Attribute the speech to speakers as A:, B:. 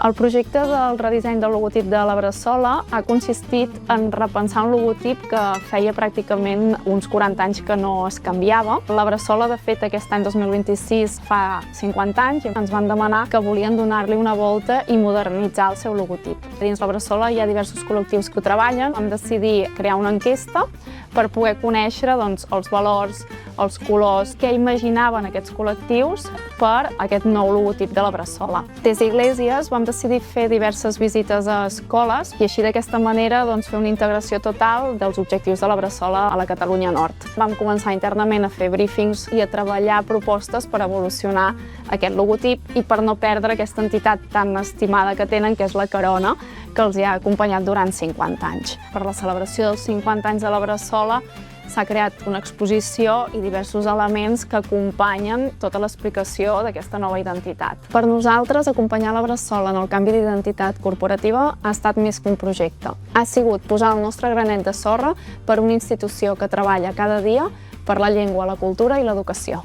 A: El projecte del redisseny del logotip de la Bressola ha consistit en repensar un logotip que feia pràcticament uns 40 anys que no es canviava. La Bressola, de fet, aquest any 2026 fa 50 anys i ens van demanar que volien donar-li una volta i modernitzar el seu logotip. Dins la Bressola hi ha diversos col·lectius que ho treballen. Vam decidir crear una enquesta per poder conèixer els valors, els colors, què imaginaven aquests col·lectius per aquest nou logotip de la Bressola. Des d'Iglesias vam decidir fer diverses visites a escoles i així d'aquesta manera fer una integració total dels objectius de la Bressola a la Catalunya Nord. Vam començar internament a fer briefings i a treballar propostes per evolucionar aquest logotip i per no perdre aquesta entitat tan estimada que tenen, que és la Carona, que els ha acompanyat durant 50 anys. Per la celebració dels 50 anys de la Bressola s'ha creat una exposició i diversos elements que acompanyen tota l'explicació d'aquesta nova identitat. Per nosaltres, acompanyar la Bressola en el canvi d'identitat corporativa ha estat més que un projecte. Ha sigut posar el nostre granet de sorra per una institució que treballa cada dia per la llengua, la cultura i l'educació.